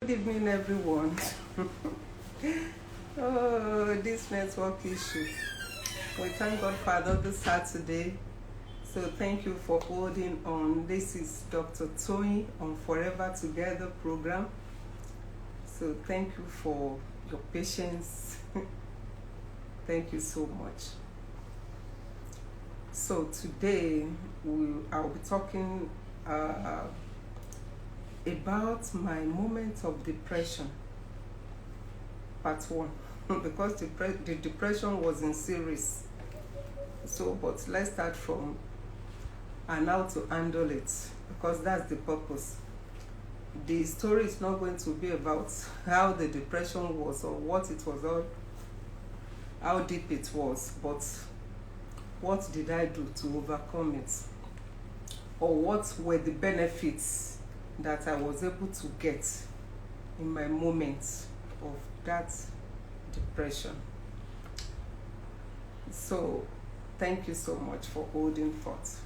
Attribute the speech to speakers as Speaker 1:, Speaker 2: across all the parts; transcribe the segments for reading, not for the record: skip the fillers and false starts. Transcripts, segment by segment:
Speaker 1: Good evening, everyone. Oh, this network issue. We thank God for another Saturday. So thank you for holding on. This is Dr. Tony on Forever Together program. So thank you for your patience. Thank you so much. So today I'll be talking about my moment of depression, part 1, because the depression was in series. So, but let's start from and how to handle it, because that's the purpose. The story is not going to be about how the depression was or what it was or how deep it was, but what did I do to overcome it, or what were the benefits that I was able to get in my moment of that depression. So thank you so much for holding forth.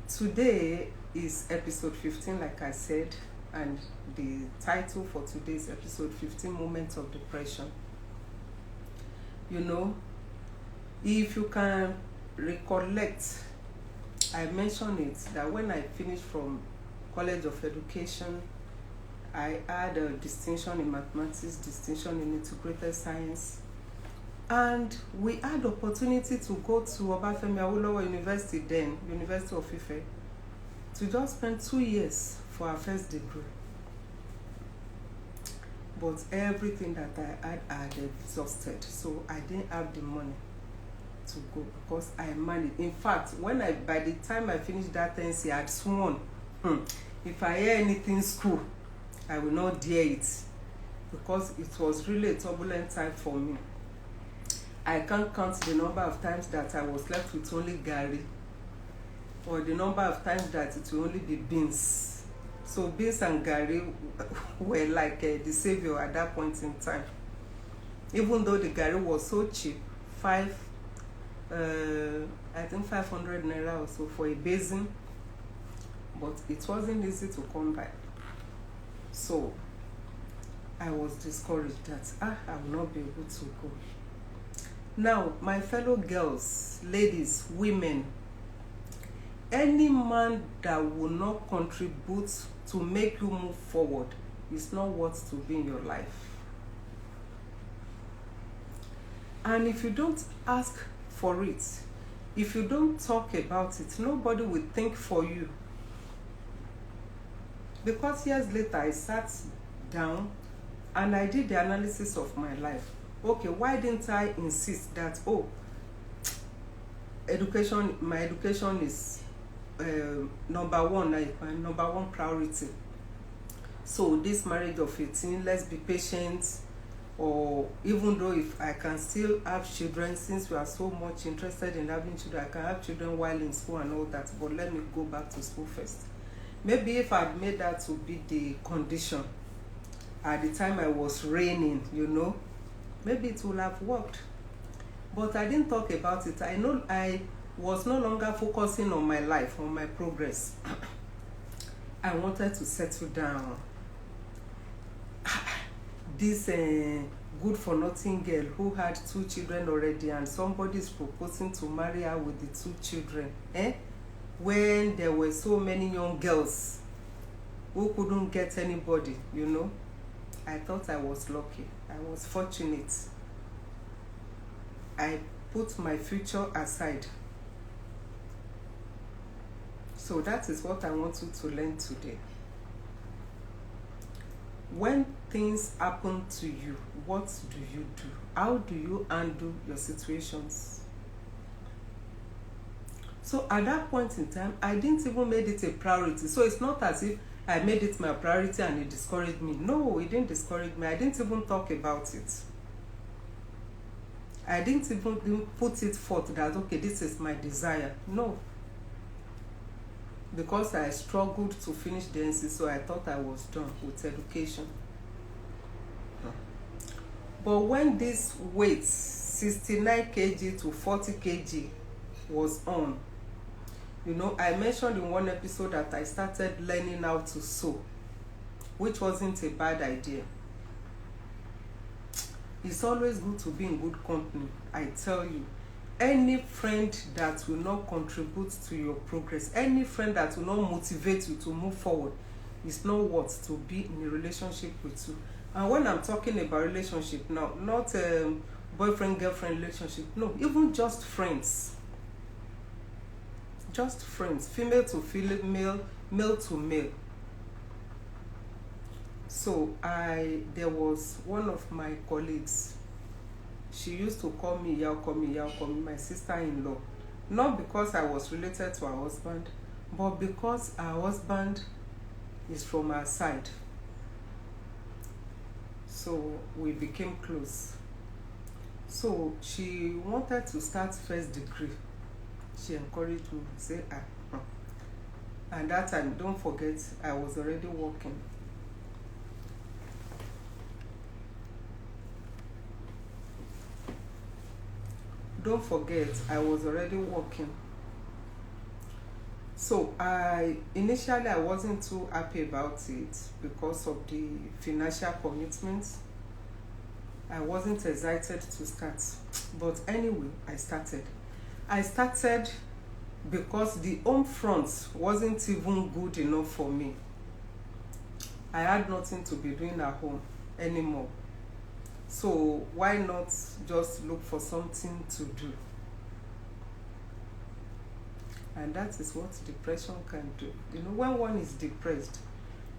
Speaker 1: Today is episode 15, like I said, and the title for today's episode 15, Moments of Depression. You know, if you can recollect, I mentioned it that when I finished from College of Education, I had a distinction in mathematics, distinction in integrated science, and we had opportunity to go to Obafemi Awolowo University then, University of Ife, to just spend 2 years for our first degree. But everything that I had exhausted, so I didn't have the money to go because I managed. In fact, by the time I finished that NC, I had sworn, if I hear anything school, I will not dare it, because it was really a turbulent time for me. I can't count the number of times that I was left with only garri, or the number of times that it will only be beans. So beans and garri were like the savior at that point in time. Even though the garri was so cheap, I think 500 naira or so for a basin, but it wasn't easy to come by. So I was discouraged that I will not be able to go. Now, my fellow girls, ladies, women, any man that will not contribute to make you move forward is not worth to be in your life. And if you don't ask for it, if you don't talk about it, nobody will think for you. Because years later, I sat down and I did the analysis of my life. Okay, why didn't I insist that, my education is number one priority. So this marriage of 18, let's be patient, or even though if I can still have children, since we are so much interested in having children, I can have children while in school and all that, but let me go back to school first. Maybe if I'd made that to be the condition at the time I was reigning, maybe it would have worked. But I didn't talk about it. I know I was no longer focusing on my life, on my progress. I wanted to settle down. This good for nothing girl who had 2 children already, and somebody is proposing to marry her with the 2 children. When there were so many young girls who couldn't get anybody, I thought I was lucky. I was fortunate. I put my future aside. So that is what I want you to learn today. When things happen to you, what do you do? How do you handle your situations? So at that point in time, I didn't even make it a priority. So it's not as if I made it my priority and it discouraged me. No, it didn't discourage me. I didn't even talk about it. I didn't even put it forth that, okay, this is my desire. No. Because I struggled to finish the NC, so I thought I was done with education. But when this weight, 69 kg to 40 kg, was on, I mentioned in one episode that I started learning how to sew. which wasn't a bad idea. It's always good to be in good company, I tell you. Any friend that will not contribute to your progress, any friend that will not motivate you to move forward, is not worth to be in a relationship with you. And when I'm talking about relationship now, not boyfriend girlfriend relationship, no, even just friends. Just friends, female to female, male to male. So there was one of my colleagues. She used to call me Yaokomi, my sister-in-law. Not because I was related to her husband, but because her husband is from her side. So we became close. So she wanted to start first degree. She encouraged me, say, and that time, don't forget, I was already working. Don't forget, I was already working. So initially I wasn't too happy about it because of the financial commitments. I wasn't excited to start. But anyway, I started. I started because the home front wasn't even good enough for me. I had nothing to be doing at home anymore. So why not just look for something to do? And that is what depression can do. You know, when one is depressed,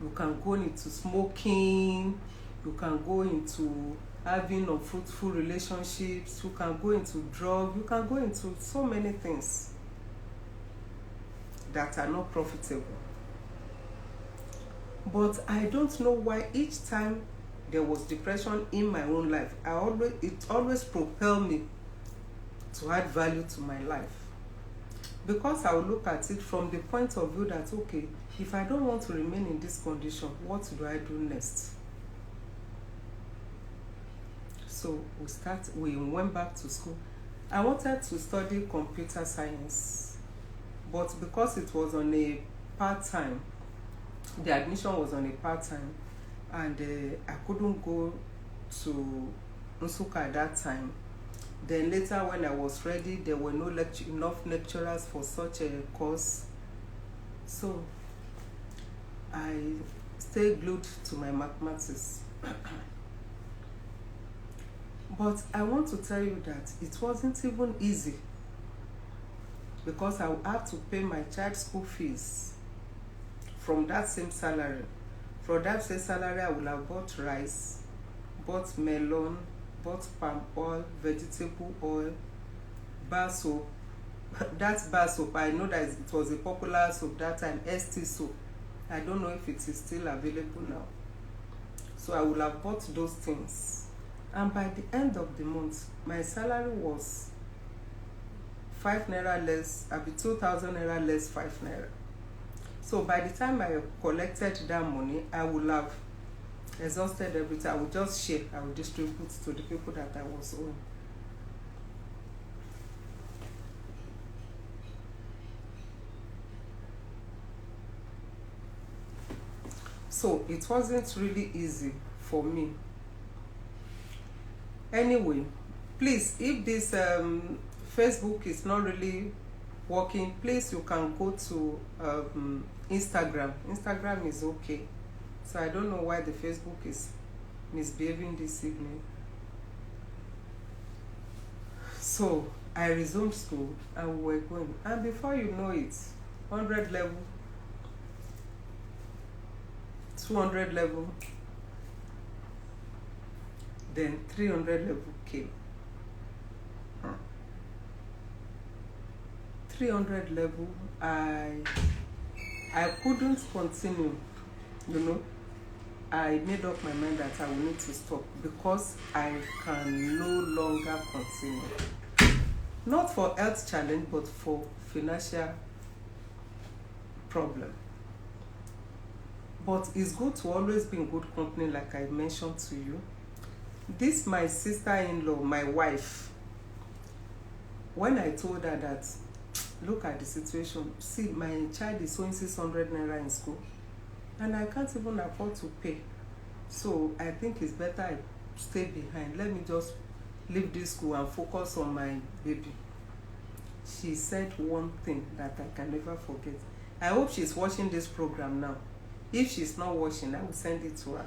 Speaker 1: you can go into smoking, you can go into having unfruitful relationships, you can go into drugs, you can go into so many things that are not profitable. But I don't know why each time there was depression in my own life, it always propelled me to add value to my life. Because I will look at it from the point of view that, okay, if I don't want to remain in this condition, what do I do next? So we went back to school. I wanted to study computer science, but because it was on a part-time, the admission was on a part-time, and I couldn't go to Nsukka at that time. Then later when I was ready, there were no enough lecturers for such a course. So I stayed glued to my mathematics. But I want to tell you that it wasn't even easy, because I would have to pay my child's school fees from that same salary. From that same salary, I would have bought rice, bought melon, bought palm oil, vegetable oil, bar soap. That bar soap, I know that it was a popular soap that time, ST soap. I don't know if it is still available now. So I would have bought those things. And by the end of the month, my salary was 5 naira less, 2,000 naira less 5 naira. So by the time I collected that money, I would have exhausted everything. I would just share, I would distribute to the people that I was owing. So it wasn't really easy for me. Anyway, please, if this Facebook is not really working, please, you can go to Instagram. Instagram is okay. So I don't know why the Facebook is misbehaving this evening. So I resumed school and we were going. And before you know it, 100 level, 200 level, then 300 level came. 300 level, I couldn't continue, you know. I made up my mind that I will need to stop because I can no longer continue. Not for health challenge, but for financial problem. But it's good to always be in good company, like I mentioned to you. This my sister-in-law, my wife, when I told her that, look at the situation, see, my child is owing 600 naira in school, and I can't even afford to pay. So I think it's better I stay behind. Let me just leave this school and focus on my baby. She said one thing that I can never forget. I hope she's watching this program now. If she's not watching, I will send it to her.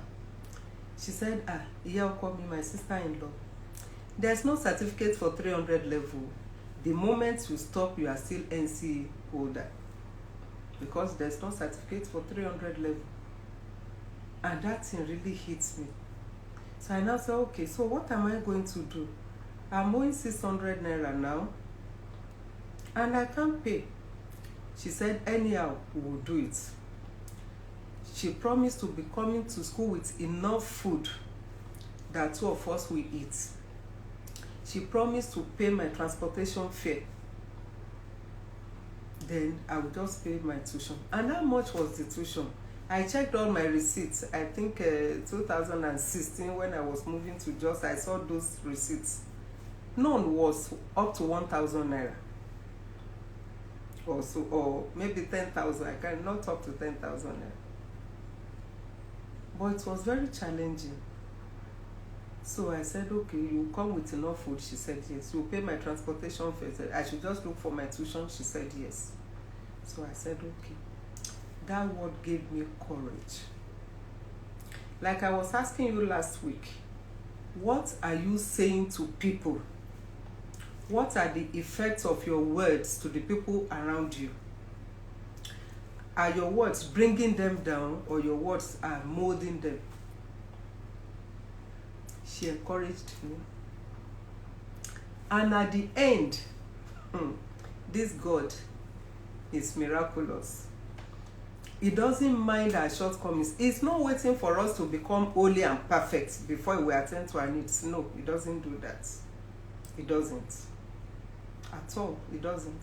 Speaker 1: She said, Iya Okomi, my sister-in-law, there's no certificate for 300 level. The moment you stop, you are still NC holder, because there's no certificate for 300 level. And that thing really hits me. So I now say, okay, so what am I going to do? I'm owing 600 naira now, and I can't pay. She said, anyhow, we will do it. She promised to be coming to school with enough food that 2 of us will eat. She promised to pay my transportation fare. Then I would just pay my tuition. And how much was the tuition? I checked all my receipts. I think 2016, when I was moving to Jos, I saw those receipts. None was up to 1,000 naira. Or maybe 10,000. I can not up to 10,000 naira. But it was very challenging. So I said, okay, you come with enough food? She said yes. You pay my transportation fare? I should just look for my tuition? She said yes. So I said, okay. That word gave me courage. Like I was asking you last week, what are you saying to people? What are the effects of your words to the people around you? Are your words bringing them down, or your words are molding them? She encouraged me. And at the end, this God is miraculous. He doesn't mind our shortcomings. He's not waiting for us to become holy and perfect before we attend to our needs. No, he doesn't do that. He doesn't. At all, he doesn't.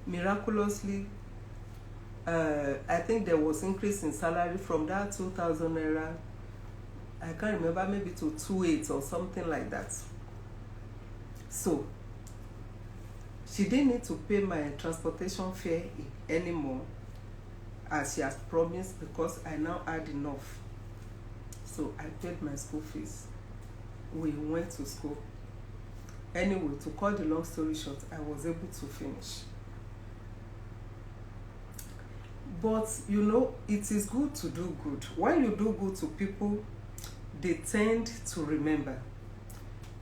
Speaker 1: Miraculously, I think there was increase in salary from that 2,000 naira. I can't remember, maybe to 2,800 or something like that. So she didn't need to pay my transportation fare anymore, as she has promised, because I now had enough. So I paid my school fees. We went to school. Anyway, to cut the long story short, I was able to finish. But you know, it is good to do good. When you do good to people, they tend to remember.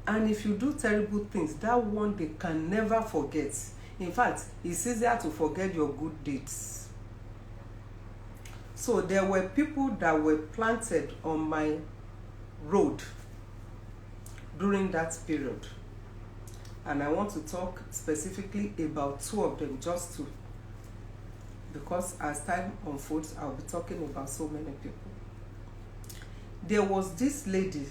Speaker 1: And if you do terrible things, that one they can never forget. In fact, it's easier to forget your good deeds. So there were people that were planted on my road during that period. And I want to talk specifically about 2 of them, just 2. Because as time unfolds, I'll be talking about so many people. There was this lady,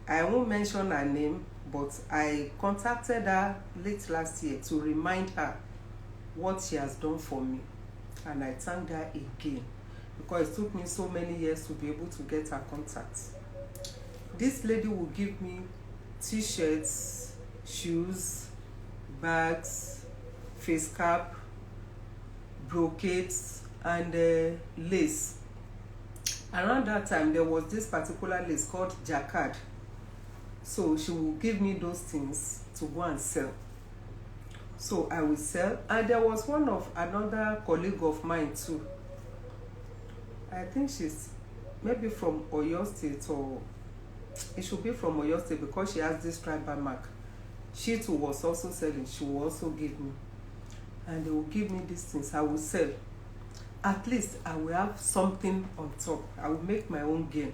Speaker 1: I won't mention her name, but I contacted her late last year to remind her what she has done for me. And I thanked her again, because it took me so many years to be able to get her contact. This lady will give me t-shirts, shoes, bags, face cap, brocades, and lace. Around that time, there was this particular lace called jacquard. So she will give me those things to go and sell. So I will sell. And there was another colleague of mine too. I think she's maybe from Oyo State, or it should be from Oyo State, because she has this tribal mark. She too was also selling. She will also give me. And they will give me these things. I will sell. At least I will have something on top. I will make my own gain.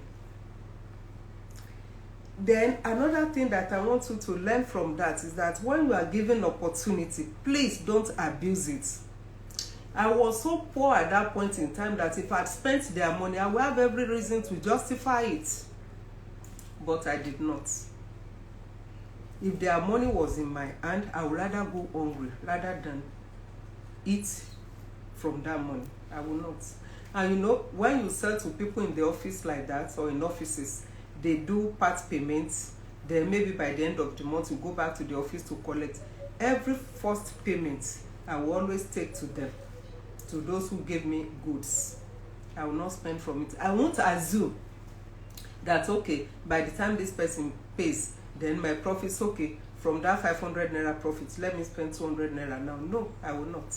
Speaker 1: Then another thing that I want you to learn from that is that when you are given opportunity, please don't abuse it. I was so poor at that point in time that if I had spent their money, I would have every reason to justify it. But I did not. If their money was in my hand, I would rather go hungry rather than eat from that money. I will not. And you know, when you sell to people in the office like that, or in offices, they do part payments. Then maybe by the end of the month, you go back to the office to collect. Every first payment, I will always take to them, to those who gave me goods. I will not spend from it. I won't assume that, okay, by the time this person pays, then my profits, okay, from that 500 naira profits, let me spend 200 naira now. No, I will not.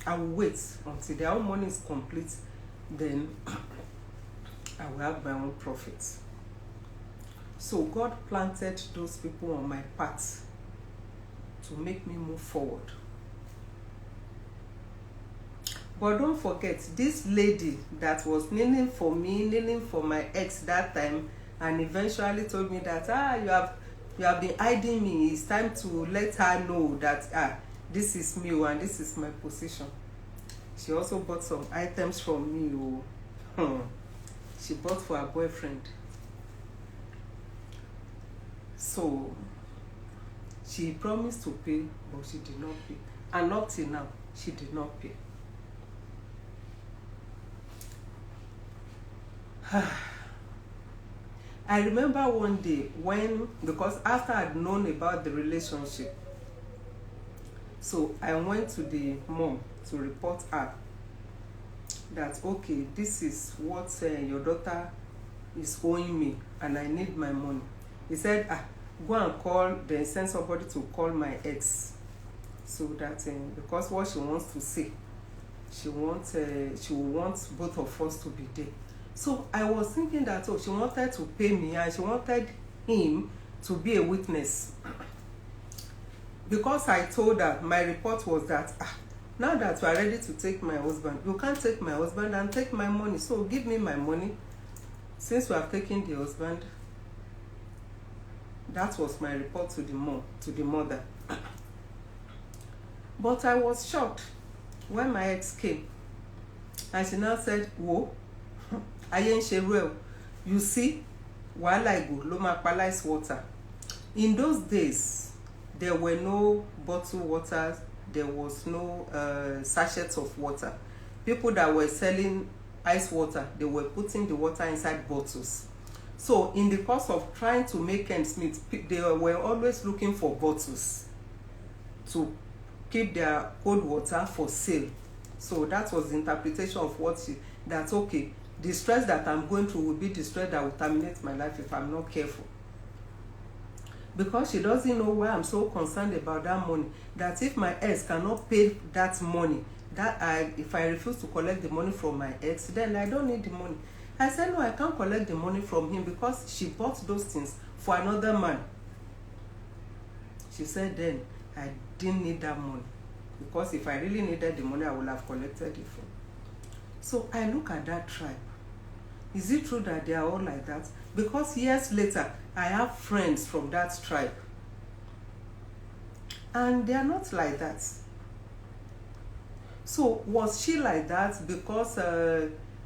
Speaker 1: I will wait until their own money is complete, then I will have my own profits. So God planted those people on my path to make me move forward. But don't forget, this lady that was kneeling for me, kneeling for my ex that time, and eventually told me that, you have been hiding me. It's time to let her know that, this is me and this is my position. She also bought some items from me. She bought for her boyfriend. So she promised to pay, but she did not pay. And up till now, she did not pay. I remember one day when, because after I'd known about the relationship, so I went to the mom to report her that, okay, this is what your daughter is owing me and I need my money. He said, go and call, then send somebody to call my ex, so that because what she wants to say, she will want both of us to be there. So I was thinking that, she wanted to pay me and she wanted him to be a witness. Because I told her, my report was that, now that you are ready to take my husband, you can't take my husband and take my money. So give me my money. Since you have taken the husband, that was my report to the mother. But I was shocked when my ex came. And she now said, whoa, aye n ṣerú ẹ o. You see, wàhálà ìgò ló máa pa ice water. In those days, there were no bottled waters, there was no sachets of water. People that were selling ice water, they were putting the water inside bottles. So in the course of trying to make ends meet, they were always looking for bottles to keep their cold water for sale. So that was the interpretation of that, okay, the stress that I'm going through will be the stress that will terminate my life if I'm not careful. Because she doesn't know why I'm so concerned about that money. That if my ex cannot pay that money, if I refuse to collect the money from my ex, then I don't need the money. I said, no, I can't collect the money from him because she bought those things for another man. She said, then I didn't need that money. Because if I really needed the money, I would have collected it from. So I look at that tribe. Is it true that they are all like that? Because years later, I have friends from that tribe. And they are not like that. So was she like that because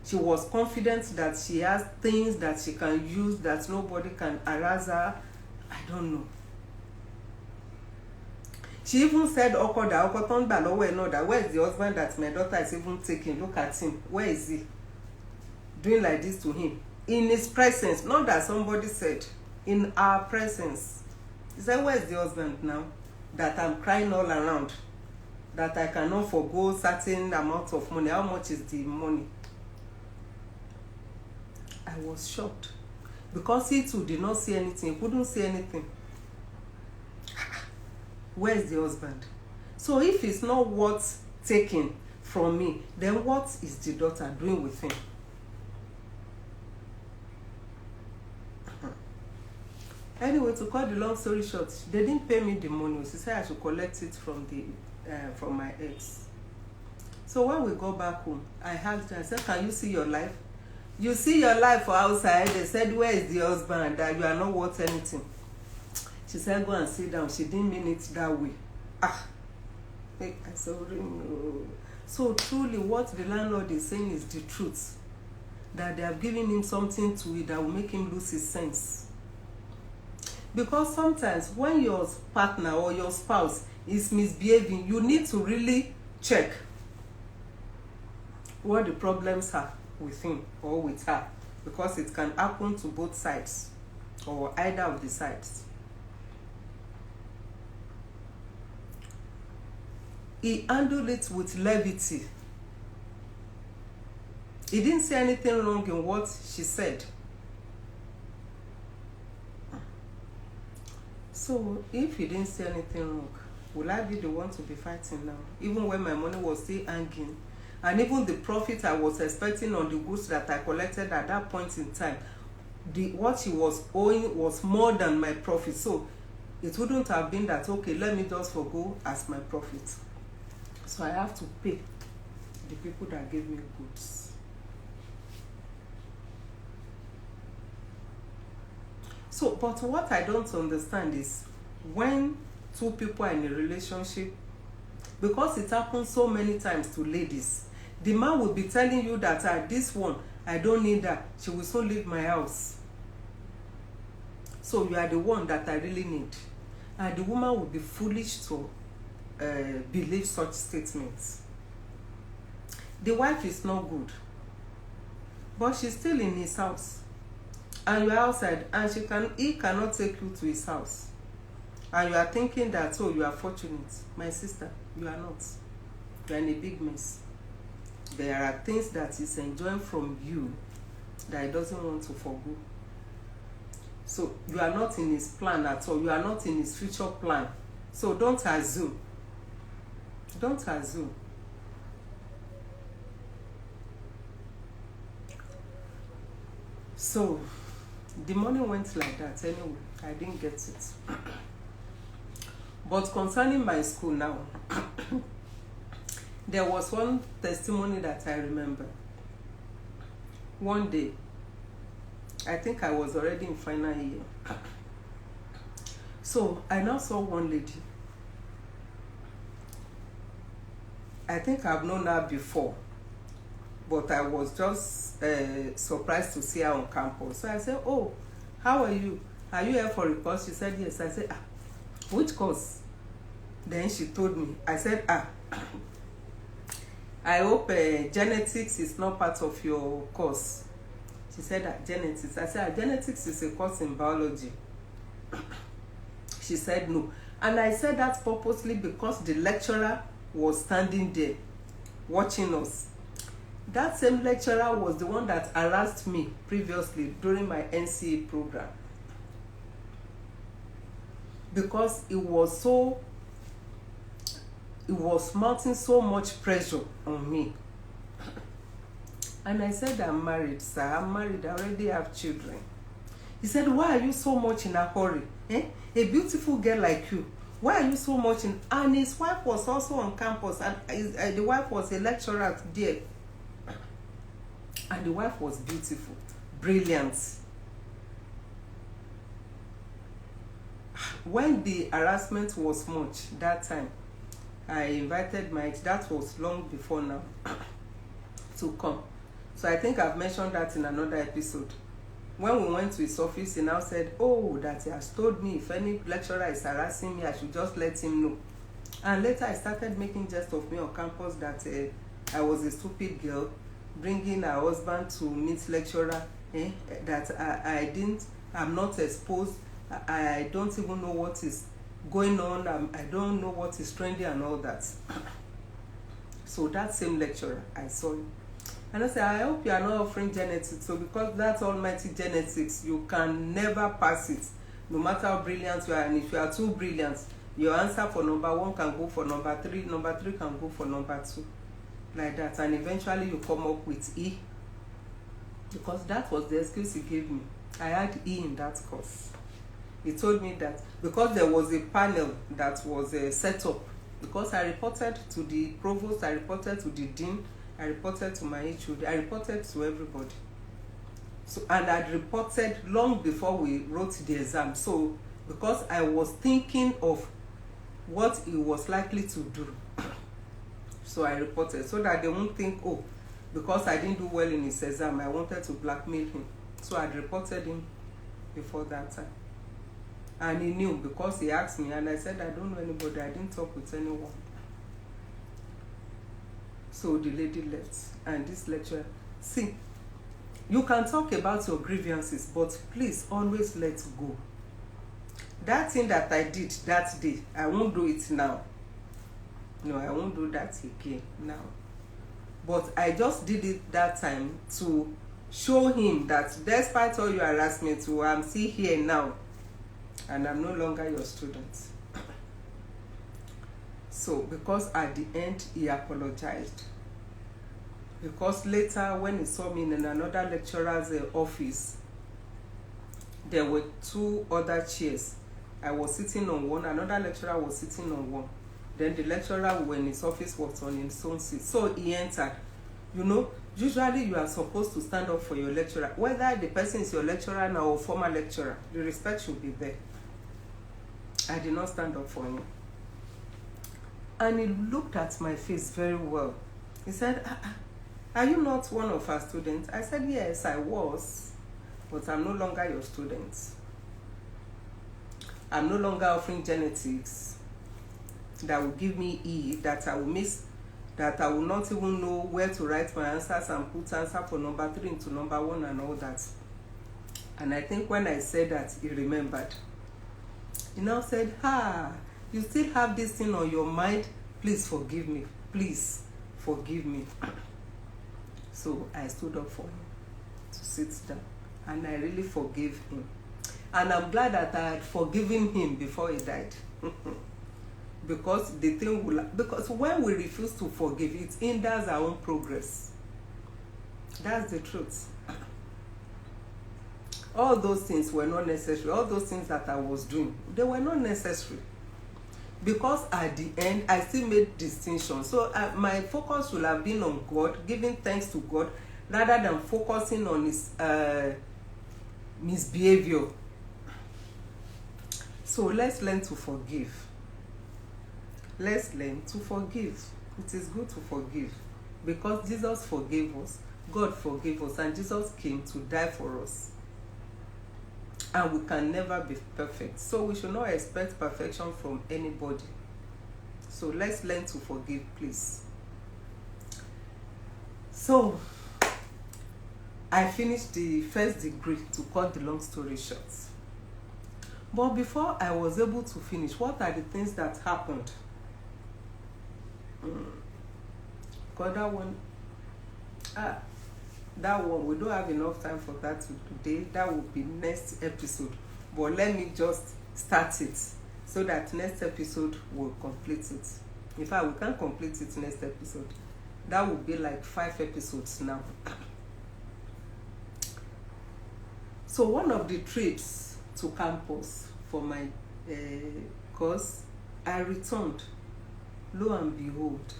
Speaker 1: she was confident that she has things that she can use, that nobody can harass her? I don't know. She even said, that where is the husband that my daughter is even taking? Look at him. Where is he? Doing like this to him. In his presence. Not that somebody said. In our presence. He said, where is the husband now? That I'm crying all around. That I cannot forgo certain amount of money. How much is the money? I was shocked. Because he too did not see anything. He couldn't see anything. Where is the husband? So if it's not worth taking from me, then what is the daughter doing with him? Anyway, to cut the long story short, they didn't pay me the money. She said I should collect it from my ex. So when we go back home, I asked her, I said, can you see your life? You see your life for outside. They said, where is the husband? That you are not worth anything. She said, go and sit down. She didn't mean it that way. I said, no. So truly what the landlord is saying is the truth. That they have given him something to eat that will make him lose his sense. Because sometimes when your partner or your spouse is misbehaving, you need to really check what the problems are with him or with her. Because it can happen to both sides or either of the sides. he handled it with levity. He didn't say anything wrong in what she said. So if he didn't say anything wrong, will I be the one to be fighting now? Even when my money was still hanging, and even the profit I was expecting on the goods that I collected at that point in time, what he was owing was more than my profit. So it wouldn't have been that, okay, let me just forgo as my profit. So I have to pay the people that gave me goods. So, but what I don't understand is when two people are in a relationship, because it happens so many times to ladies, the man will be telling you that this one, I don't need her, she will soon leave my house. So you are the one that I really need. And the woman will be foolish to believe such statements. The wife is not good, but she's still in his house. And you're outside, and he cannot take you to his house. And you are thinking that, oh, you are fortunate. My sister, you are not. You are in a big mess. There are things that he's enjoying from you that he doesn't want to forgo. So you are not in his plan at all. You are not in his future plan. So don't assume. Don't assume. So the money went like that anyway. I didn't get it. But concerning my school now, there was one testimony that I remember. One day, I think I was already in final year. So I now saw one lady. I think I've known her before, but I was just surprised to see her on campus. So I said, oh, how are you? Are you here for a course? She said, yes. I said, which course? Then she told me. I said, I hope genetics is not part of your course. She said, genetics. I said, genetics is a course in biology. She said, no. And I said that purposely because the lecturer was standing there watching us. That same lecturer was the one that harassed me previously during my NCA program. Because it was mounting so much pressure on me. And I said, I'm married, sir. I'm married. I already have children. He said, why are you so much in a hurry? A beautiful girl like you. Why are you so much in... And his wife was also on campus. And the wife was a lecturer there. And the wife was beautiful. Brilliant. When the harassment was much, that time, I invited that was long before now, to come. So I think I've mentioned that in another episode. When we went to his office, he now said, oh, that he has told me if any lecturer is harassing me, I should just let him know. And later I started making jest of me on campus that I was a stupid girl, bringing her husband to meet lecturer, that I'm not exposed, I don't even know what is going on, I don't know what is trendy and all that. So that same lecturer, I saw him. And I said, I hope you are not offering genetics. So because that's almighty genetics, you can never pass it. No matter how brilliant you are, and if you are too brilliant, your answer for number 1 can go for number 3 can go for number 2. Like that. And eventually you come up with E. Because that was the excuse he gave me. I had E in that course. He told me that because there was a panel that was set up, because I reported to the provost, I reported to the dean, I reported to my HOD, I reported to everybody. So, and I reported long before we wrote the exam. So, because I was thinking of what he was likely to do, so I reported, so that they won't think, oh, because I didn't do well in his exam, I wanted to blackmail him. So I reported him before that time. And he knew because he asked me, and I said, I don't know anybody, I didn't talk with anyone. So the lady left, and this lecturer, see, you can talk about your grievances, but please always let go. That thing that I did that day, I won't do it now. No, I won't do that again now. But I just did it that time to show him that despite all your harassment, I'm still here now and I'm no longer your student. So because at the end he apologized, because later when he saw me in another lecturer's office, there were 2 other chairs. I was sitting on one, another lecturer was sitting on one. Then the lecturer who in his office was on his own seat. So he entered. You know, usually you are supposed to stand up for your lecturer. Whether the person is your lecturer now or former lecturer, the respect should be there. I did not stand up for him. And he looked at my face very well. He said, are you not one of our students? I said, yes, I was. But I'm no longer your student. I'm no longer offering genetics that will give me E, that I will miss, that I will not even know where to write my answers and put answer for number 3 into number 1 and all that. And I think when I said that, he remembered. He now said, you still have this thing on your mind? Please forgive me. Please forgive me. So I stood up for him to sit down. And I really forgave him. And I'm glad that I had forgiven him before he died. Because the thing will, because when we refuse to forgive, it hinders our own progress. That's the truth. All those things were not necessary. All those things that I was doing, they were not necessary. Because at the end, I still made distinction. So my focus should have been on God, giving thanks to God, rather than focusing on his misbehavior. So let's learn to forgive. Let's learn to forgive. It is good to forgive. Because Jesus forgave us, God forgave us, and Jesus came to die for us. And we can never be perfect. So we should not expect perfection from anybody. So let's learn to forgive, please. So I finished the first degree, to cut the long story short. But before I was able to finish, what are the things that happened? Because that one, we don't have enough time for that today. That will be next episode. But let me just start it so that next episode will complete it. In fact, we can complete it next episode. That will be like 5 episodes now. So one of the trips to campus for my course, I returned. Lo and behold,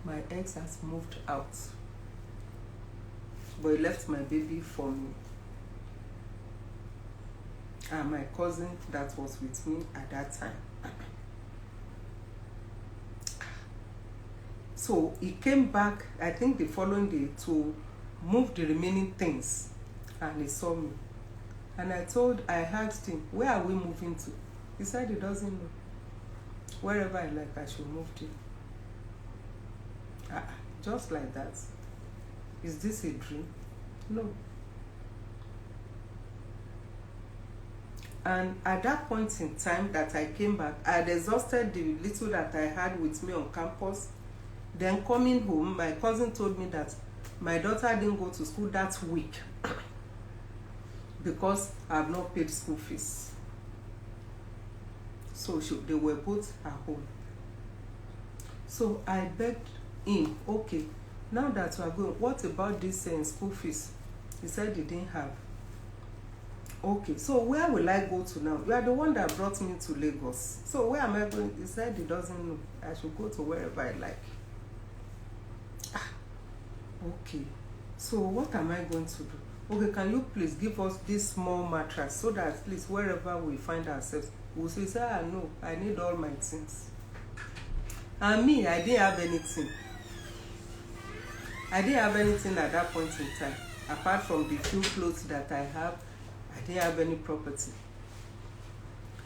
Speaker 1: my ex has moved out. But he left my baby for me. And my cousin that was with me at that time. So he came back, I think the following day, to move the remaining things. And he saw me. And I asked him, where are we moving to? He said he doesn't know. Wherever I like, I should move to. Just like that. Is this a dream? No. And at that point in time that I came back, I had exhausted the little that I had with me on campus. Then coming home, my cousin told me that my daughter didn't go to school that week because I have not paid school fees. So they were both at home. So I begged him, okay, now that we are going, what about this school fees? He said he didn't have. Okay, so where will I go to now? You are the one that brought me to Lagos. So where am I going? He said he doesn't know. I should go to wherever I like. Okay, so what am I going to do? Okay, can you please give us this small mattress so that at least wherever we find ourselves, we'll say, no, I need all my things. And me, I didn't have anything. I didn't have anything at that point in time. Apart from the few clothes that I have, I didn't have any property.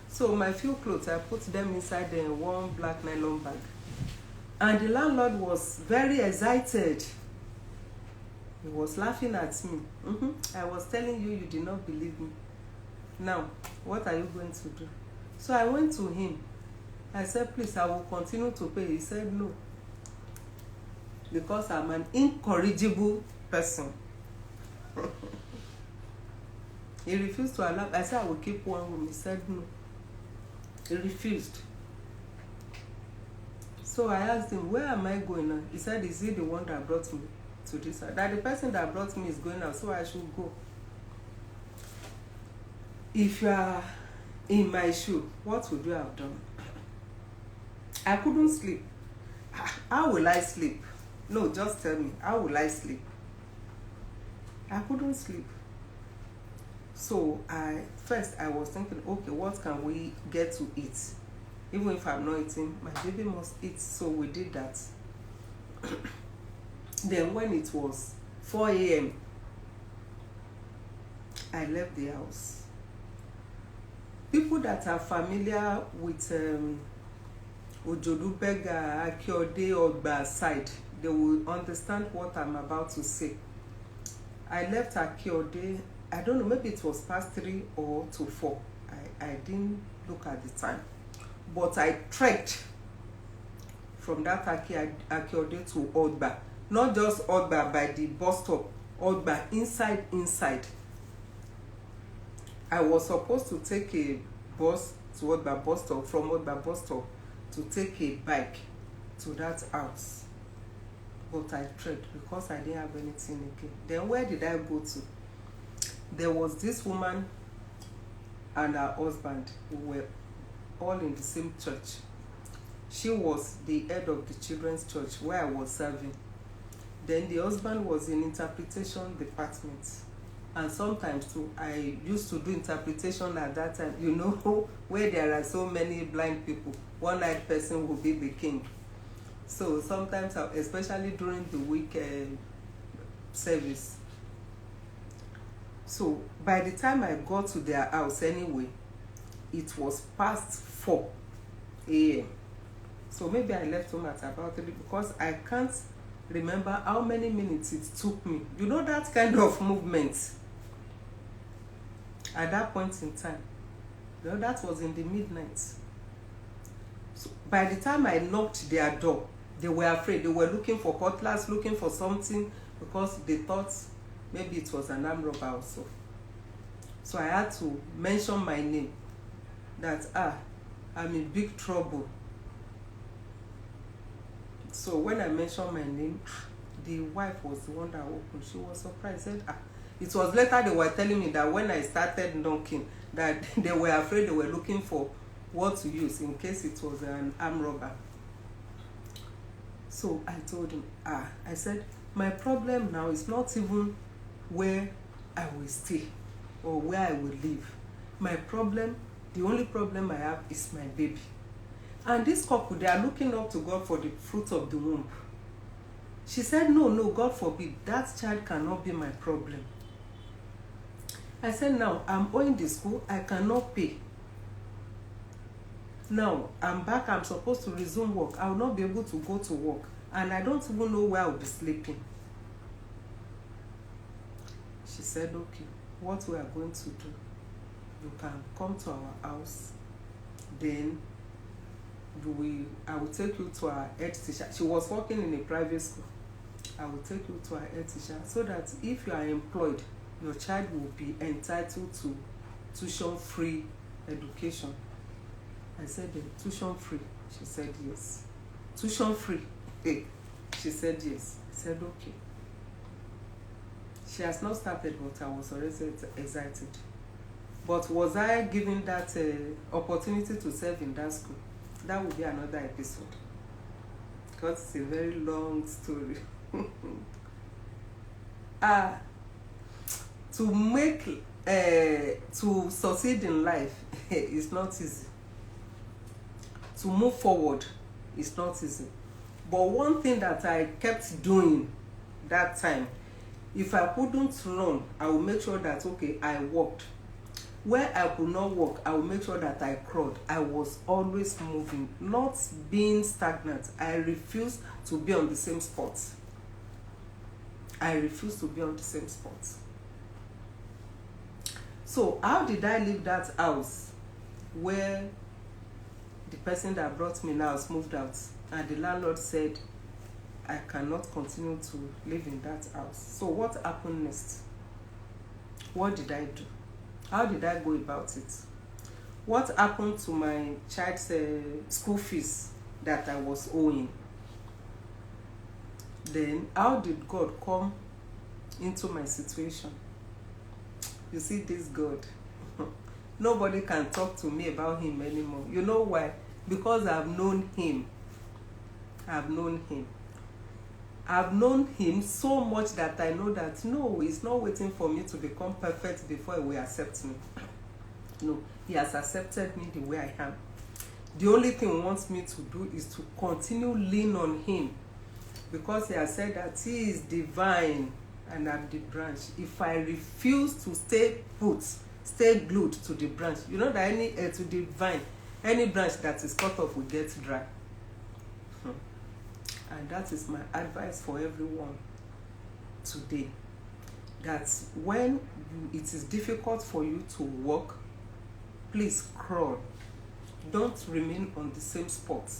Speaker 1: So my few clothes, I put them inside the one black nylon bag. And the landlord was very excited. He was laughing at me. I was telling you, you did not believe me. Now, what are you going to do? So I went to him. I said, please, I will continue to pay. He said no, because I'm an incorrigible person. He refused to allow. I said I will keep one room. He said no. He refused. So I asked him, where am I going now? He said, is he the one that brought me to this house? That the person that brought me is going out, so I should go. If you are in my shoe, what would you have done? I couldn't sleep. How will I sleep? No, just tell me, how will I sleep? I couldn't sleep. So I was thinking, okay, what can we get to eat? Even if I'm not eating, my baby must eat. So we did that. Then when it was 4 a.m., I left the house. People that are familiar with Ojodubega, Akiode, Ogba side, they will understand what I'm about to say. I left Akiode, I don't know, maybe it was past 3 or to 4. I didn't look at the time. But I trekked from that Akiode to Ogba. Not just Ogba by the bus stop, Ogba inside. I was supposed to take a bus to Ogba bus stop, from Ogba bus stop to take a bike to that house. But I trekked because I didn't have anything again. Then where did I go to? There was this woman and her husband who were all in the same church. She was the head of the children's church where I was serving. Then the husband was in interpretation department. And sometimes too, I used to do interpretation at that time. You know, where there are so many blind people, one-eyed person will be the king. So sometimes, especially during the week service. So by the time I got to their house anyway, it was past 4 a.m. So maybe I left home at about 3, because I can't remember how many minutes it took me. You know, that kind of movement at that point in time. You know, that was in the midnight. So by the time I knocked their door, they were afraid. They were looking for cutlass, looking for something, because they thought maybe it was an armed robber also. So I had to mention my name, that I'm in big trouble. So when I mentioned my name, the wife was the one that opened. She was surprised. Said, It was later they were telling me that when I started knocking, that they were afraid, they were looking for what to use in case it was an armed robber. So I told him, I said, my problem now is not even where I will stay or where I will live. My problem, the only problem I have is my baby. And this couple, they are looking up to God for the fruit of the womb. She said, no, God forbid, that child cannot be my problem. I said, now, I'm owing the school, I cannot pay. Now, I'm back, I'm supposed to resume work. I will not be able to go to work. And I don't even know where I'll be sleeping. She said, okay, what we are going to do, you can come to our house, then I will take you to our head teacher. She was working in a private school. I will take you to our head teacher, so that if you are employed, your child will be entitled to tuition-free education. I said, tuition-free? She said, yes. Tuition-free? She said, yes. I said, okay. She has not started, but I was already excited. But was I given that opportunity to serve in that school? That would be another episode, because it's a very long story. To succeed in life is not easy. To move forward is not easy. But one thing that I kept doing that time, if I couldn't run, I will make sure that, okay, I walked. Where I could not walk, I will make sure that I crawled. I was always moving, not being stagnant. I refused to be on the same spot. So how did I leave that house where the person that brought me now has moved out, and the landlord said I cannot continue to live in that house. So what happened next? What did I do? How did I go about it? What happened to my child's school fees that I was owing? Then how did God come into my situation? You see, this God, nobody can talk to me about him anymore. You know why? Because I've known him. I've known him. I've known him so much that I know that no, he's not waiting for me to become perfect before he will accept me. No, he has accepted me the way I am. The only thing he wants me to do is to continue lean on him, because he has said that he is divine and I'm the branch. If I refuse to stay put, stay glued to the branch, you know that to the vine, any branch that is cut off will get dry. And that is my advice for everyone today, that when it is difficult for you to walk, please crawl. Don't remain on the same spot.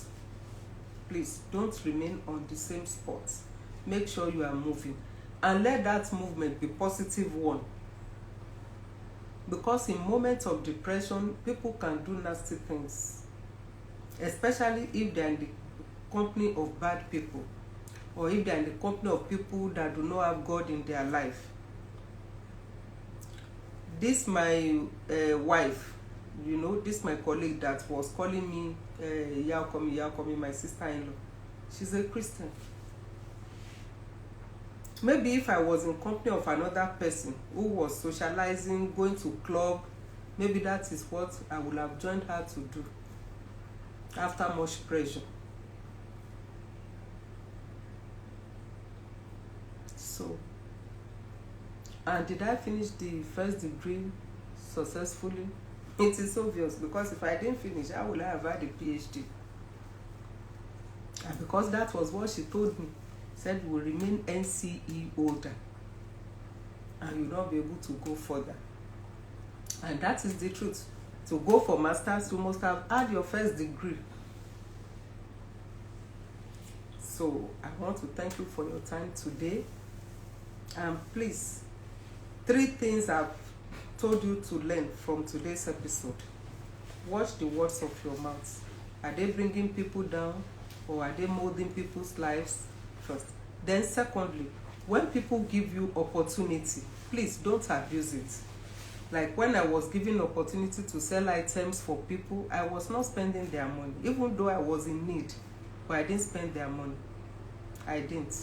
Speaker 1: Please don't remain on the same spot. Make sure you are moving, and let that movement be positive one, because in moments of depression people can do nasty things, especially if they are in the company of bad people, or if they are in the company of people that do not have God in their life. This my wife, you know, this my colleague that was calling me Yaokomi, my sister-in-law, she's a Christian. Maybe if I was in company of another person who was socializing, going to club, maybe that is what I would have joined her to do after much pressure. So, and did I finish the first degree successfully? It is obvious, because if I didn't finish, how would I have had a PhD? And because that was what she told me, said you will remain NCE holder and you will not be able to go further. And that is the truth. To go for masters, you must have had your first degree. So I want to thank you for your time today. And please, 3 things I've told you to learn from today's episode. Watch the words of your mouth. Are they bringing people down, or are they molding people's lives? First. Then secondly, when people give you opportunity, please don't abuse it. Like when I was given opportunity to sell items for people, I was not spending their money, even though I was in need, but I didn't spend their money. I didn't.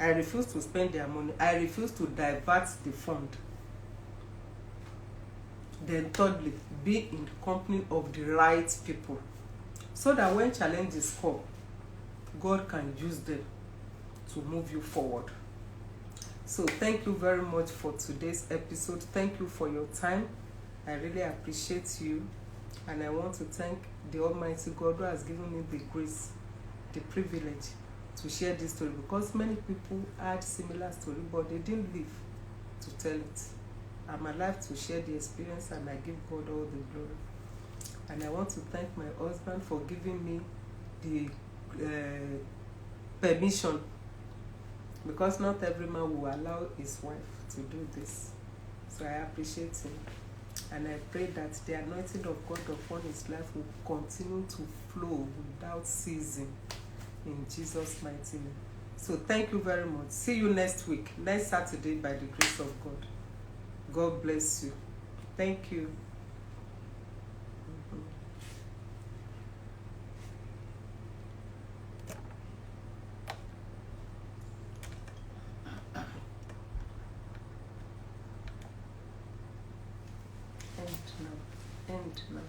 Speaker 1: I refused to spend their money. I refused to divert the fund. Then thirdly, be in the company of the right people, so that when challenges come, God can use them to move you forward. So thank you very much for today's episode. Thank you for your time. I really appreciate you, and I want to thank the Almighty God who has given me the grace, the privilege to share this story, because many people had similar story but they didn't live to tell it. I'm alive to share the experience, and I give God all the glory. And I want to thank my husband for giving me the permission, because not every man will allow his wife to do this. So I appreciate him, and I pray that the anointing of God upon his life will continue to flow without ceasing, in Jesus' mighty name. So thank you very much. See you next week, next Saturday, by the grace of God. God bless you. Thank you. End now. End now.